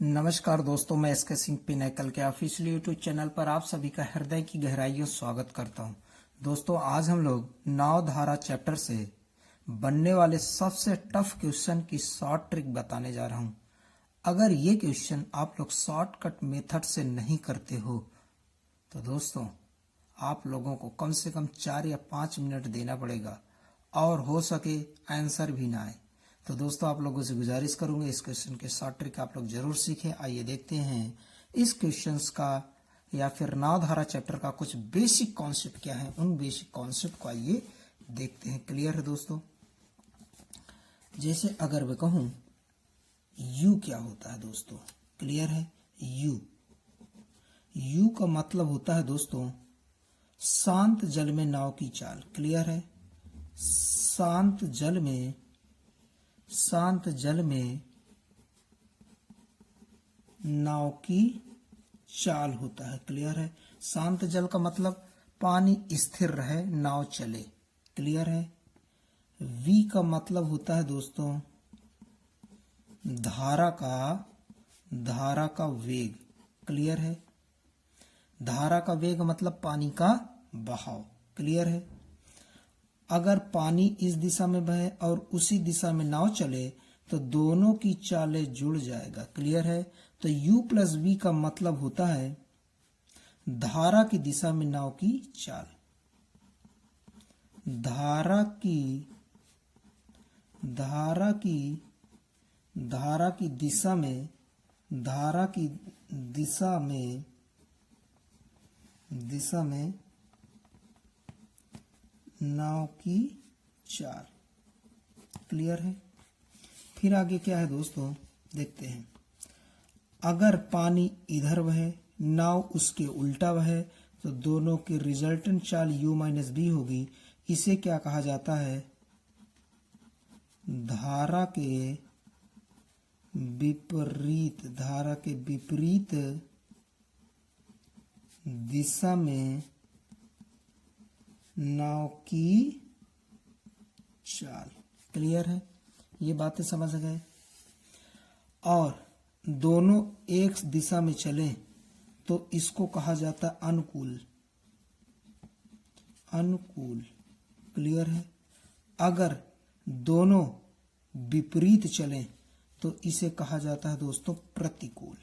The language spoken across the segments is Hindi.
नमस्कार दोस्तों, मैं एसके सिंह पिनेकल के ऑफिशियल यूट्यूब चैनल पर आप सभी का हृदय की गहराइयों से स्वागत करता हूं। दोस्तों, आज हम लोग नवधारा चैप्टर से बनने वाले सबसे टफ क्वेश्चन की शॉर्ट ट्रिक बताने जा रहा हूं। अगर ये क्वेश्चन आप लोग शॉर्टकट मेथड से नहीं करते हो तो दोस्तों आप लोगों को कम से कम 4 या 5 मिनट देना पड़ेगा और हो सके आंसर भी ना आए। तो दोस्तों आप लोगों से गुजारिश करूंगा इस क्वेश्चन के शॉर्ट ट्रिक आप लोग जरूर सीखें। आइए देखते हैं इस क्वेश्चंस का या फिर नवधारा चैप्टर का कुछ बेसिक कॉन्सेप्ट क्या है। उन बेसिक कॉन्सेप्ट को आइए देखते हैं। क्लियर है दोस्तों? जैसे अगर मैं कहूं यू क्या होता है दोस्तों, क्लियर है? यू का मतलब होता है दोस्तों शांत जल में नाव की चाल। क्लियर है? शांत जल में नाव की चाल होता है। क्लियर है? शांत जल का मतलब पानी स्थिर रहे, नाव चले। क्लियर है? वी का मतलब होता है दोस्तों धारा का वेग। क्लियर है? धारा का वेग मतलब पानी का बहाव। क्लियर है? अगर पानी इस दिशा में बहे और उसी दिशा में नाव चले तो दोनों की चालें जुड़ जाएगा। क्लियर है? तो U प्लस V का मतलब होता है धारा की दिशा में नाव की चाल। धारा की दिशा में नाव की चाल। क्लियर है? फिर आगे क्या है दोस्तों, देखते हैं। अगर पानी इधर बहे, नाव उसके उल्टा बहे तो दोनों की रिजल्टेंट चाल U माइनस बी होगी। इसे क्या कहा जाता है? धारा के विपरीत दिशा में नाव की चाल। क्लियर है? ये बातें समझ गए? और दोनों एक दिशा में चलें तो इसको कहा जाता है अनुकूल। क्लियर है? अगर दोनों विपरीत चलें तो इसे कहा जाता है दोस्तों प्रतिकूल।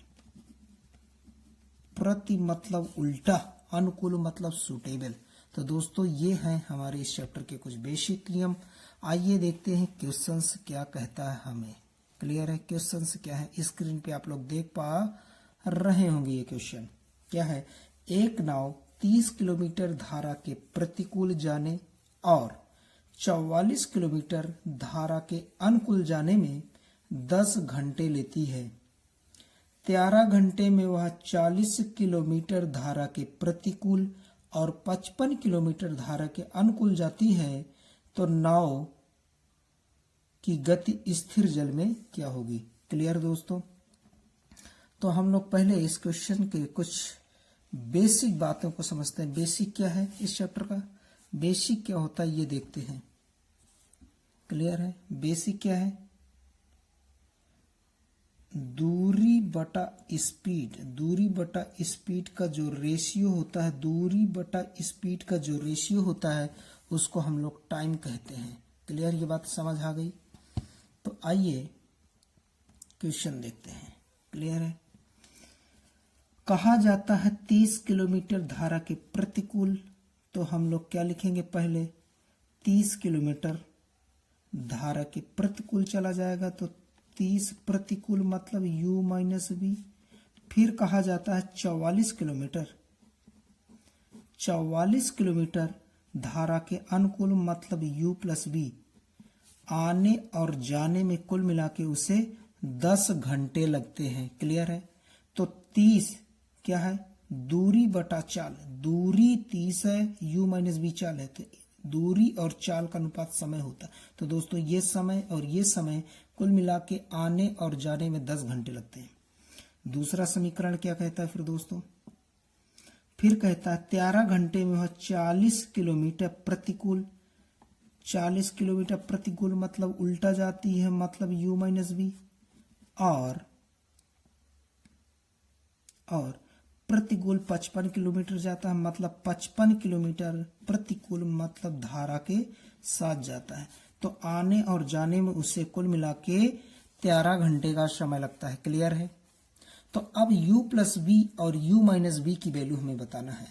प्रति मतलब उल्टा, अनुकूल मतलब सूटेबल। तो दोस्तों ये हैं हमारे इस चैप्टर के कुछ बेसिक नियम। आइए देखते हैं क्वेश्चंस क्या कहता है हमें। क्लियर है? क्वेश्चंस क्या है स्क्रीन पे आप लोग देख पा रहे होंगे। ये क्वेश्चन क्या है? एक नाव 30 किलोमीटर धारा के प्रतिकूल जाने और 44 किलोमीटर धारा के अनुकूल जाने में 10 घंटे लेती है। 13 घंटे में वह 40 किलोमीटर धारा के प्रतिकूल और 55 किलोमीटर धारा के अनुकूल जाती है तो नाव की गति स्थिर जल में क्या होगी? क्लियर दोस्तों? तो हम लोग पहले इस क्वेश्चन के कुछ बेसिक बातों को समझते हैं। बेसिक क्या है इस चैप्टर का? बेसिक क्या होता है ये देखते हैं। क्लियर है? बेसिक क्या है? दूरी बटा स्पीड का जो रेशियो होता है उसको हम लोग टाइम कहते हैं। क्लियर? ये बात समझ आ गई? तो आइए क्वेश्चन देखते हैं। क्लियर है? कहा जाता है 30 किलोमीटर धारा के प्रतिकूल, तो हम लोग क्या लिखेंगे? पहले 30 किलोमीटर धारा के प्रतिकूल चला जाएगा तो 30 प्रतिकूल मतलब U माइनस बी। फिर कहा जाता है 44 किलोमीटर धारा के अनुकूल मतलब U प्लस बी। आने और जाने में कुल मिला के उसे 10 घंटे लगते हैं। क्लियर है? तो 30 क्या है? दूरी बटा चाल। दूरी 30 है, U माइनस बी चाल है, तो दूरी और चाल का अनुपात समय होता है। तो दोस्तों ये समय और ये समय कुल मिला के आने और जाने में 10 घंटे लगते हैं। दूसरा समीकरण क्या कहता है फिर दोस्तों? फिर कहता है 13 घंटे में वह 40 किलोमीटर प्रतिकूल। 40 किलोमीटर प्रतिकूल मतलब उल्टा जाती है, मतलब U माइनस बी। और और प्रतिकूल 55 किलोमीटर जाता है, मतलब 55 किलोमीटर प्रतिकूल मतलब धारा के साथ जाता है। तो आने और जाने में उसे कुल मिला के 13 घंटे का समय लगता है। क्लियर है। तो अब u प्लस बी और u माइनस बी की वैल्यू हमें बताना है।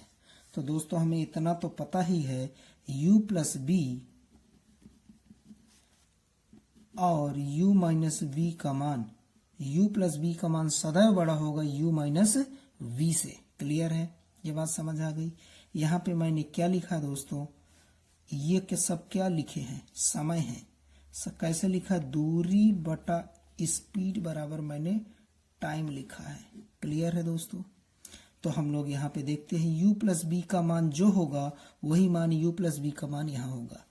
तो दोस्तों हमें इतना तो पता ही है, u प्लस बी और u माइनस बी का मान, u प्लस बी का मान सदैव बड़ा होगा u माइनस v से। क्लियर है, ये बात समझ आ गई। यहाँ पे मैंने क्या लिखा दोस्तों, ये के सब क्या लिखे हैं, समय है। कैसे लिखा, दूरी बटा स्पीड बराबर मैंने टाइम लिखा है। क्लियर है दोस्तों। तो हम लोग यहाँ पे देखते हैं u प्लस बी का मान जो होगा वही मान u प्लस बी का मान यहाँ होगा।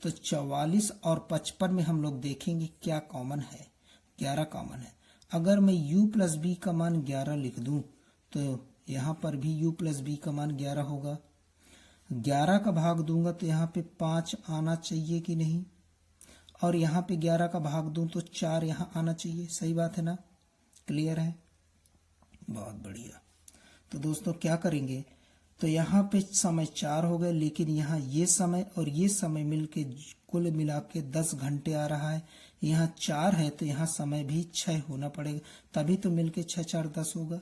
तो 44 और 55 में हम लोग देखेंगे क्या कॉमन है, 11 कॉमन है। अगर मैं u प्लस बी का मान 11 लिख दूं तो यहाँ पर भी u प्लस बी का मान 11 होगा। 11 का भाग दूंगा तो यहाँ पे 5 आना चाहिए कि नहीं, और यहाँ पे 11 का भाग दूं तो 4 यहाँ आना चाहिए। सही बात है ना। क्लियर है, बहुत बढ़िया। तो दोस्तों क्या करेंगे, तो यहाँ पे समय 4 हो गए, लेकिन यहाँ ये समय और ये समय मिलके कुल मिला के 10 घंटे आ रहा है। यहाँ 4 है तो यहाँ समय भी 6 होना पड़ेगा, तभी तो मिलके 6 4 10 होगा।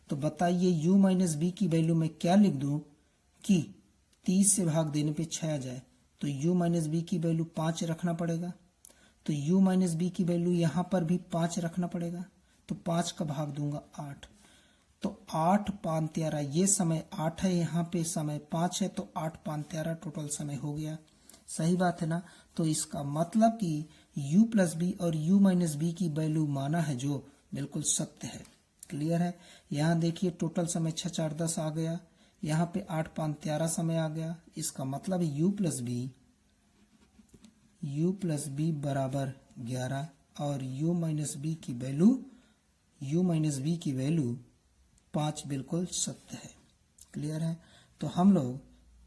तो बताइए u माइनस बी की वैल्यू में क्या लिख दूं कि 30 से भाग देने पे 6 आ जाए। तो u माइनस बी की वैल्यू 5 रखना पड़ेगा। तो u माइनस बी की वैल्यू यहाँ पर भी 5 रखना पड़ेगा। तो 5 का भाग दूंगा 8, तो 8 5 13, ये समय 8 है, यहाँ पे समय 5 है, तो 8 5 13 टोटल समय हो गया। सही बात है ना। तो इसका मतलब कि u प्लस बी और u माइनस बी की वैल्यू माना है जो बिल्कुल सत्य है। क्लियर है। यहाँ देखिए टोटल समय 6 4 10 आ गया, यहाँ पे 8 5 13 समय आ गया। इसका मतलब u प्लस बी बराबर 11 और u माइनस बी की वैल्यू 5 बिल्कुल सत्य है। क्लियर है। तो हम लोग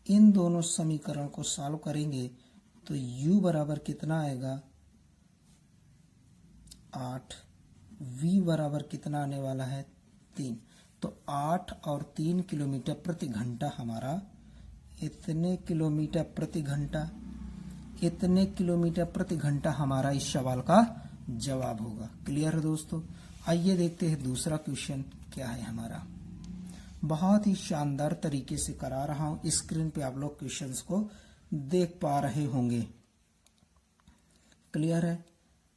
इन दोनों समीकरण को सॉल्व करेंगे तो u बराबर कितना आएगा 8, v बराबर कितना आने वाला है 3। तो 8 और 3 किलोमीटर प्रति घंटा हमारा इतने किलोमीटर प्रति घंटा हमारा इस सवाल का जवाब होगा। क्लियर है दोस्तों। आइए देखते हैं दूसरा क्वेश्चन क्या है हमारा। बहुत ही शानदार तरीके से करा रहा हूं, स्क्रीन पे आप लोग क्वेश्चंस को देख पा रहे होंगे। क्लियर है,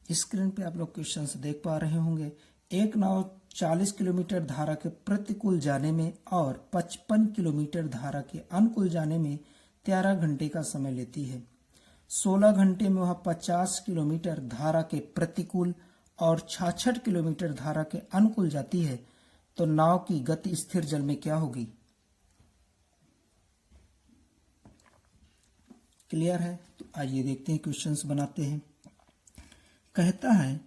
स्क्रीन पे आप लोग क्वेश्चंस देख पा रहे होंगे। एक नाव 40 किलोमीटर धारा के प्रतिकूल जाने में और 55 किलोमीटर धारा के अनुकूल जाने में 13 घंटे का समय लेती है। 16 घंटे में वह 50 किलोमीटर धारा के प्रतिकूल और 66 किलोमीटर धारा के अनुकूल जाती है, तो नाव की गति स्थिर जल में क्या होगी। क्लियर है। तो आइए देखते हैं, क्वेश्चंस बनाते हैं। कहता है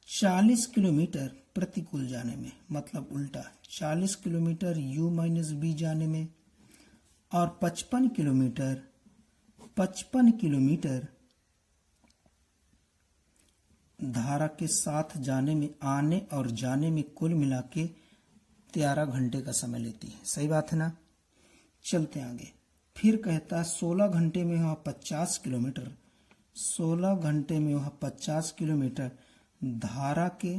40 किलोमीटर प्रतिकूल जाने में, मतलब उल्टा 40 किलोमीटर u माइनस बी जाने में और 55 किलोमीटर धारा के साथ जाने में, आने और जाने में कुल मिला के 13 घंटे का समय लेती है। सही बात है ना। चलते आगे। फिर कहता है 16 घंटे में वह 50 किलोमीटर, 16 घंटे में वह 50 किलोमीटर धारा के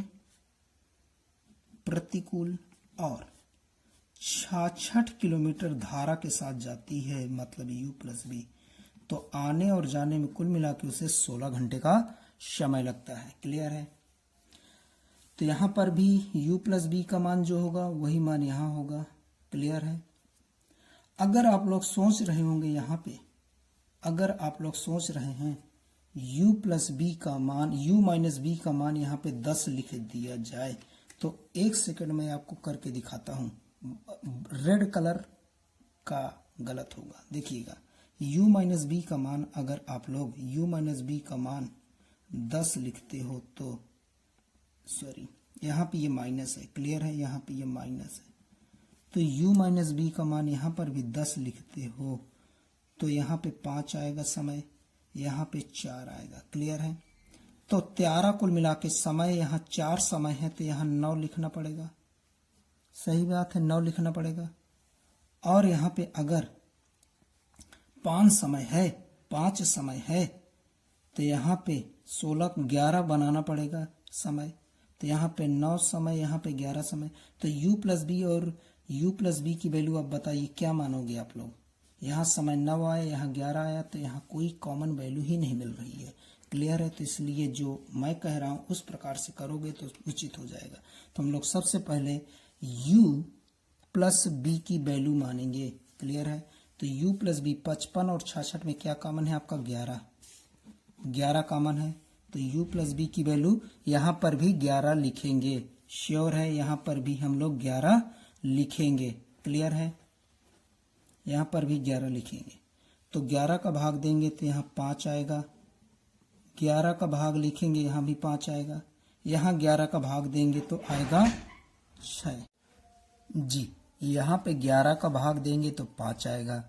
प्रतिकूल और 66 किलोमीटर धारा के साथ जाती है, मतलब u प्लस बी। तो आने और जाने में कुल मिला के उसे 16 घंटे का समय लगता है। क्लियर है। तो यहाँ पर भी u प्लस बी का मान जो होगा वही मान यहाँ होगा। क्लियर है। अगर आप लोग सोच रहे होंगे यहाँ पे, अगर आप लोग सोच रहे हैं u प्लस बी का मान, u माइनस बी का मान यहाँ पे 10 लिख दिया जाए, तो एक सेकंड में आपको करके दिखाता हूँ। रेड कलर का गलत होगा, देखिएगा। u माइनस बी का मान, अगर आप लोग u माइनस बी का मान 10 लिखते हो तो, सॉरी यहाँ पे ये माइनस है। क्लियर है, यहाँ पे ये माइनस है। तो u माइनस बी का मान यहाँ पर भी 10 लिखते हो तो यहाँ पे 5 आएगा समय, यहाँ पे 4 आएगा। क्लियर है। तो 13 कुल मिला के समय, यहाँ 4 समय है तो यहाँ 9 लिखना पड़ेगा। सही बात है, 9 लिखना पड़ेगा। और यहाँ पे अगर 5 समय है तो यहाँ पे 11 बनाना पड़ेगा समय। तो यहाँ पे 9 समय, यहाँ पे 11 समय। तो u प्लस बी और u प्लस बी की वैल्यू आप बताइए क्या मानोगे आप लोग। यहाँ समय 9 आया, यहाँ 11 आया, तो यहाँ कोई कॉमन वैल्यू ही नहीं मिल रही है। क्लियर है। तो इसलिए जो मैं कह रहा हूँ उस प्रकार से करोगे तो उचित हो जाएगा। तो हम लोग सबसे पहले u प्लस बी की वैल्यू मानेंगे। क्लियर है। तो u प्लस बी 55 और 66 में क्या कॉमन है आपका 11 कॉमन है। तो u प्लस बी की वैल्यू यहाँ पर भी 11 लिखेंगे। श्योर है, यहाँ पर भी हम लोग 11 लिखेंगे। क्लियर है, यहाँ पर भी 11 लिखेंगे। तो 11 का भाग देंगे तो यहाँ 5 आएगा। 11 का भाग लिखेंगे, यहाँ भी 5 आएगा। यहाँ 11 का भाग देंगे तो आएगा 6 जी। यहाँ पे 11 का भाग देंगे तो 5 आएगा,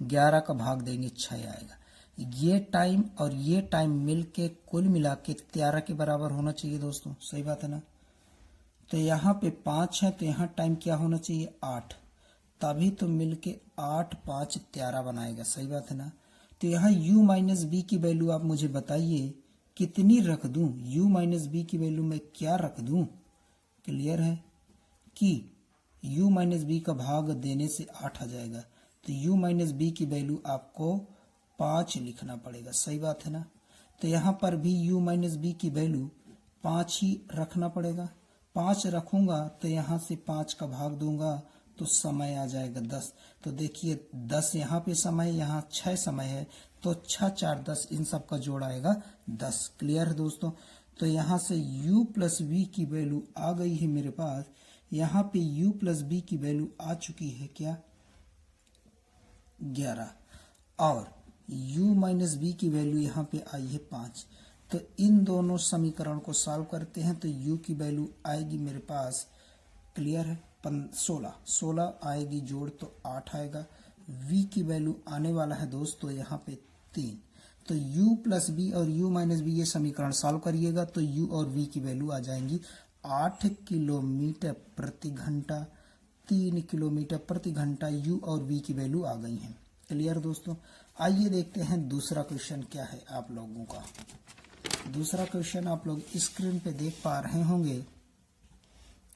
11 का भाग देंगे 6 आएगा। ये टाइम और ये टाइम मिलके कुल मिला के 13 के बराबर होना चाहिए दोस्तों। सही बात है ना। तो यहाँ पे 5 है तो यहाँ टाइम क्या होना चाहिए 8, तभी तो मिलके 8 5 13 बनाएगा। सही बात है ना। तो यहाँ u माइनस बी की वैल्यू आप मुझे बताइए कितनी रख दूं। u माइनस बी की वैल्यू मैं क्या रख दूं। क्लियर है कि u माइनस बी का भाग देने से 8 आ जाएगा। तो u माइनस बी की वैल्यू आपको 5 लिखना पड़ेगा। सही बात है ना। तो यहाँ पर भी u माइनस बी की वैल्यू 5 ही रखना पड़ेगा। 5 रखूंगा तो यहाँ से 5 का भाग दूंगा तो समय आ जाएगा 10। तो देखिए 10 यहाँ पे समय, यहाँ 6 समय है, तो 6 4 10, इन सब का जोड़ आएगा 10। क्लियर है दोस्तों। तो यहाँ से u प्लस बी की वैल्यू आ गई है मेरे पास। यहाँ पे u प्लस बी की वैल्यू आ चुकी है क्या 11, और u माइनस बी की वैल्यू यहाँ पे आई है 5। तो इन दोनों समीकरण को सॉल्व करते हैं तो u की वैल्यू आएगी मेरे पास। क्लियर है 16 आएगी, जोड़ तो 8 आएगा। v की वैल्यू आने वाला है दोस्तों यहाँ पे 3। तो u प्लस बी और u माइनस बी ये समीकरण सॉल्व करिएगा तो u और v की वैल्यू आ जाएंगी 8 किलोमीटर प्रति घंटा, 3 किलोमीटर प्रति घंटा। u और v की वैल्यू आ गई हैं। क्लियर दोस्तों। आइए देखते हैं दूसरा क्वेश्चन क्या है आप लोगों का। दूसरा क्वेश्चन आप लोग स्क्रीन पे देख पा रहे होंगे।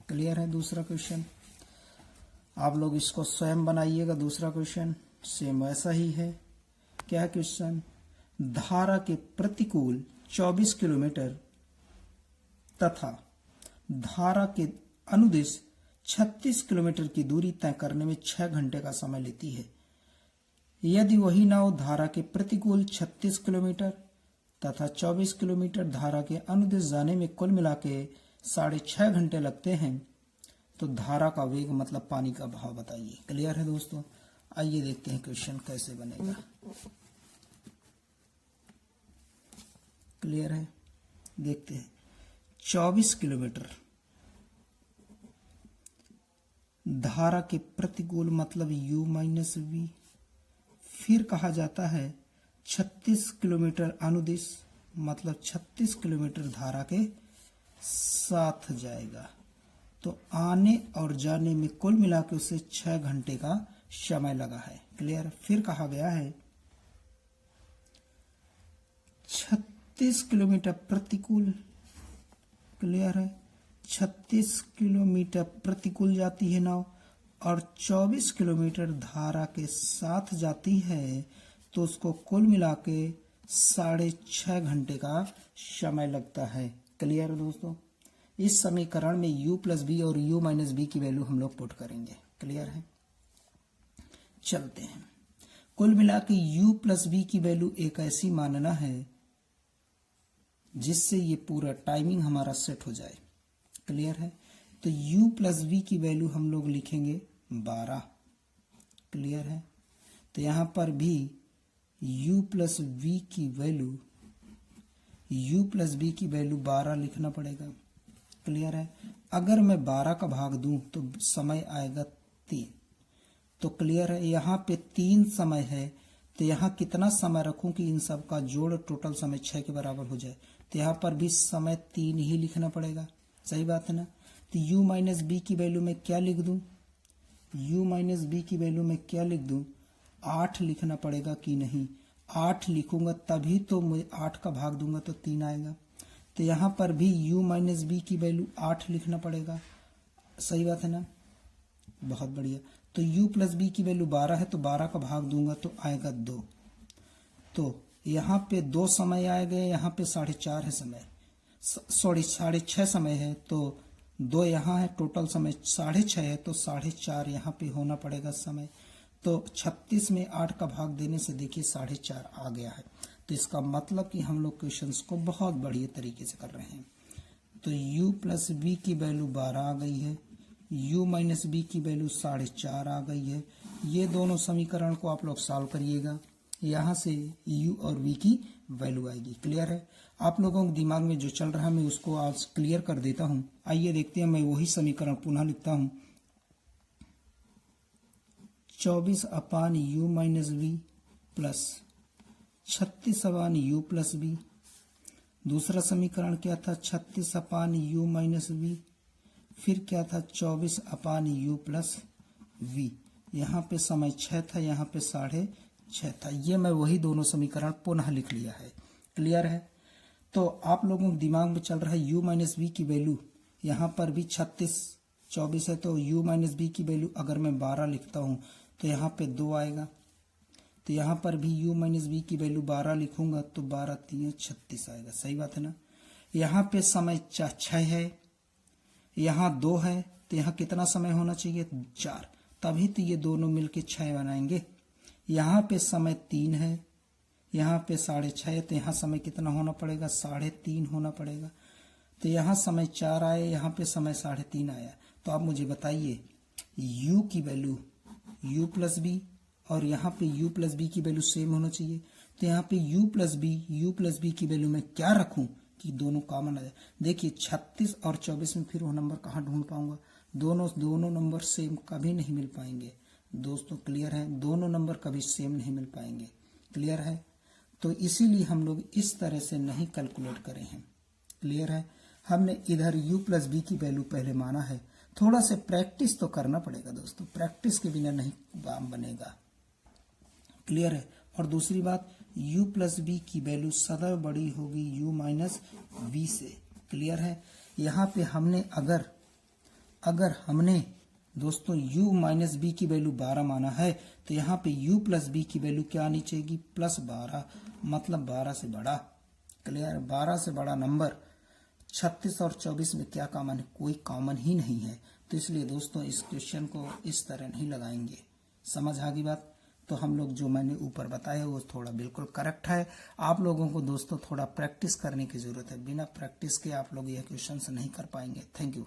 क्लियर है। दूसरा क्वेश्चन आप लोग इसको स्वयं बनाइएगा। दूसरा क्वेश्चन सेम वैसा ही है। क्या क्वेश्चन, धारा के प्रतिकूल 24 किलोमीटर तथा धारा के अनुदिश 36 किलोमीटर की दूरी तय करने में 6 घंटे का समय लेती है। यदि वही नाव धारा के प्रतिकूल 36 किलोमीटर तथा 24 किलोमीटर धारा के अनुदिश जाने में कुल मिला के 6.5 घंटे लगते हैं, तो धारा का वेग मतलब पानी का भाव बताइए। क्लियर है दोस्तों। आइए देखते हैं क्वेश्चन कैसे बनेगा। क्लियर है, देखते हैं। 24 किलोमीटर धारा के प्रतिकूल मतलब u माइनस वी, फिर कहा जाता है 36 किलोमीटर अनुदिश मतलब 36 किलोमीटर धारा के साथ जाएगा। तो आने और जाने में कुल मिला के उसे 6 घंटे का समय लगा है। क्लियर। फिर कहा गया है 36 किलोमीटर प्रतिकूल। क्लियर है। 36 किलोमीटर प्रतिकूल जाती है नाव और 24 किलोमीटर धारा के साथ जाती है, तो उसको कुल मिला के 6.5 घंटे का समय लगता है। क्लियर दोस्तों। इस समीकरण में u प्लस बी और u माइनस बी की वैल्यू हम लोग पुट करेंगे। क्लियर है। चलते हैं। कुल मिला के u प्लस बी की वैल्यू एक ऐसी मानना है जिससे ये पूरा टाइमिंग हमारा सेट हो जाए। क्लियर है। तो u प्लस बी की वैल्यू हम लोग लिखेंगे 12। क्लियर है। तो यहां पर भी u प्लस बी की वैल्यू 12 लिखना पड़ेगा। क्लियर है। अगर मैं 12 का भाग दूं तो समय आएगा 3। तो क्लियर है। यहाँ पे 3 समय है, तो यहाँ कितना समय रखूं कि इन सब का जोड़ टोटल समय 6 के बराबर हो जाए। तो यहाँ पर भी समय 3 ही लिखना पड़ेगा। सही बात है ना। तो u माइनस बी की वैल्यू में क्या लिख दूं, u माइनस बी की वैल्यू में क्या लिख दूं, 8 लिखना पड़ेगा कि नहीं, 8 लिखूंगा तभी तो मैं 8 का भाग दूंगा तो 3 आएगा। तो यहाँ पर भी u माइनस बी की वैल्यू 8 लिखना पड़ेगा, सही बात है ना, बहुत बढ़िया। तो u प्लस बी की वैल्यू 12 है तो 12 का भाग दूंगा तो आएगा 2। तो यहाँ पे 2 समय आएगा, यहाँ पे 4.5 है समय, सॉरी 6.5 समय है, तो 2 यहाँ है, टोटल समय 6.5 है, तो 4.5 यहाँ पे होना पड़ेगा समय। तो 36 में 8 का भाग देने से देखिए 4.5 आ गया है। तो इसका मतलब कि हम लोग क्वेश्चंस को बहुत बढ़िया तरीके से कर रहे हैं। तो u प्लस बी की वैल्यू 12 आ गई है, u माइनस बी की वैल्यू 4.5 आ गई है। ये दोनों समीकरण को आप लोग सॉल्व करिएगा, यहाँ से u और v की वैल्यू आएगी। क्लियर है? आप लोगों के दिमाग में जो चल रहा है मैं उसको आज क्लियर कर देता हूं। आइए देखते हैं, मैं वही समीकरण पुनः लिखता हूं, 24 अपान u माइनस बी प्लस 36 अपान u प्लस बी। दूसरा समीकरण क्या था, 36 अपान u माइनस बी, फिर क्या था 24 अपान u प्लस v। यहाँ पे समय 6 था, यहाँ पे 6.5 था। ये मैं वही दोनों समीकरण पुनः लिख लिया है। क्लियर है? तो आप लोगों के दिमाग में चल रहा है u माइनस बी की वैल्यू, यहाँ पर भी 36 24 है, तो u माइनस बी की वैल्यू अगर मैं 12 लिखता हूँ तो यहाँ पे 2 आएगा। तो यहाँ पर भी u माइनस बी की वैल्यू 12 लिखूंगा तो 12 3 36 आएगा। सही बात है ना? यहाँ पे समय 6 है, यहाँ 2 है, तो यहाँ कितना समय होना चाहिए, 4, तभी तो ये दोनों मिलके 6 बनाएंगे। यहाँ पे समय 3 है, यहाँ पे 6.5 है, तो यहाँ समय कितना होना पड़ेगा, 3.5 होना पड़ेगा। तो यहाँ समय 4 आए, यहाँ पे समय 3.5 आया। तो आप मुझे बताइए u की वैल्यू u प्लस बी और यहाँ पे u प्लस बी की वैल्यू सेम होना चाहिए। तो यहाँ पे u प्लस बी की वैल्यू में क्या रखूं कि दोनों कॉमन आ जाए। देखिए 36 और 24 में फिर वो नंबर कहाँ ढूंढ पाऊंगा, दोनों नंबर सेम कभी नहीं मिल पाएंगे दोस्तों। क्लियर है? दोनों नंबर कभी सेम नहीं मिल पाएंगे। क्लियर है? तो इसीलिए हम लोग इस तरह से नहीं कैलकुलेट करें हैं। क्लियर है? हमने इधर u प्लस बी की वैल्यू पहले माना है। थोड़ा से प्रैक्टिस तो करना पड़ेगा दोस्तों, प्रैक्टिस के बिना नहीं काम बनेगा। क्लियर है? और दूसरी बात, u प्लस बी की वैल्यू सदैव बड़ी होगी u माइनस बी से। क्लियर है? यहाँ पे हमने अगर हमने दोस्तों u माइनस बी की वैल्यू 12 माना है, तो यहाँ पे u प्लस बी की वैल्यू क्या आनी चाहिए, प्लस 12, मतलब 12 से बड़ा। क्लियर? 12 से बड़ा नंबर 36 और 24 में क्या कॉमन है, कोई कॉमन ही नहीं है। तो इसलिए दोस्तों इस क्वेश्चन को इस तरह नहीं लगाएंगे। समझ आ गई बात? तो हम लोग जो मैंने ऊपर बताया वो थोड़ा बिल्कुल करेक्ट है। आप लोगों को दोस्तों थोड़ा प्रैक्टिस करने की जरूरत है, बिना प्रैक्टिस के आप लोग यह क्वेश्चन नहीं कर पाएंगे। Thank you.